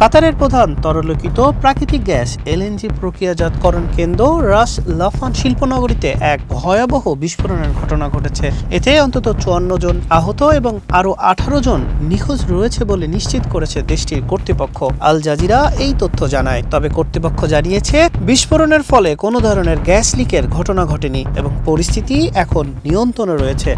কাতারের প্রধান তরলীকৃত প্রাকৃতিক গ্যাস এলএনজি প্রক্রিয়াজাতকরণ কেন্দ্র রাস লাফান শিল্পনগরীতে এক ভয়াবহ বিস্ফোরণের ঘটনা ঘটেছে। এতে অন্তত 54 জন আহত এবং আরও 18 জন নিখোঁজ রয়েছে বলে নিশ্চিত করেছে দেশটির কর্তৃপক্ষ। আল জাজিরা এই তথ্য জানায়। তবে কর্তৃপক্ষ জানিয়েছে বিস্ফোরণের ফলে কোনো ধরনের গ্যাস লিকের ঘটনা ঘটেনি এবং পরিস্থিতি এখন নিয়ন্ত্রণে রয়েছে।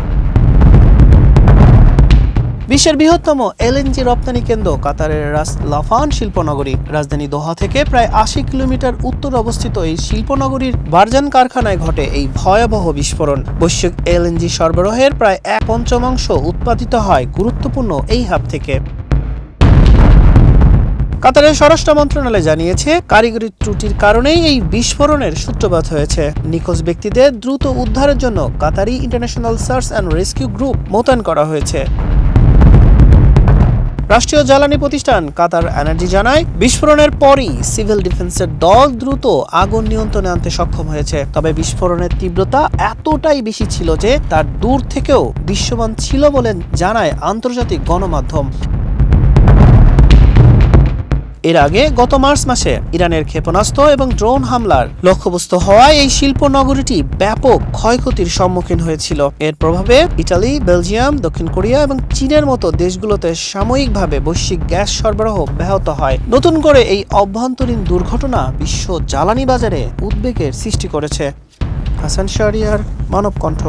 বিশ্বের বৃহত্তম এলএনজি রপ্তানি কেন্দ্র কাতারের রাস লাফান শিল্পনগরী। রাজধানী দোহা থেকে প্রায় 80 কিলোমিটার উত্তরে অবস্থিত এই শিল্পনগরীর বারজান কারখানায় ঘটে এই ভয়াবহ বিস্ফোরণ। বৈশ্বিক এলএনজি সরবরাহের প্রায় 1/5 উৎপাদিত হয় গুরুত্বপূর্ণ এই হাব থেকে। কাতারের স্বরাষ্ট্র মন্ত্রণালয় জানিয়েছে, কারিগরি ত্রুটির কারণেই এই বিস্ফোরণের সূত্রপাত হয়েছে। নিখোঁজ ব্যক্তিদের দ্রুত উদ্ধারের জন্য Qatari international search and rescue group মোতায়েন করা হয়েছে। রাষ্ট্রীয় জ্বালানি প্রতিষ্ঠান কাতার এনার্জি জানায়, বিস্ফোরণের পরই সিভিল ডিফেন্সের দল দ্রুত আগুন নিয়ন্ত্রণে আনতে সক্ষম হয়েছে। তবে বিস্ফোরণের তীব্রতা এতটাই বেশি ছিল যে তার দূর থেকেও দৃশ্যমান ছিল বলে জানায় আন্তর্জাতিক গণমাধ্যম। এর আগে গত মার্চ মাসে ইরানের ক্ষেপণাস্ত্র এবং ড্রোন হামলার লক্ষ্যবস্তু হওয়ায় এই শিল্প নগরীটি ব্যাপক ক্ষয়ক্ষতির সম্মুখীন হয়েছিল। এর প্রভাবে ইটালি, বেলজিয়াম, দক্ষিণ কোরিয়া এবং চীনের মতো দেশগুলোতে সাময়িকভাবে বৈশ্বিক গ্যাস সরবরাহ ব্যাহত হয়। নতুন করে এই অভ্যন্তরীণ দুর্ঘটনা বিশ্ব জ্বালানি বাজারে উদ্বেগের সৃষ্টি করেছে। হাসান শাহরিয়ার, মানব কণ্ঠ।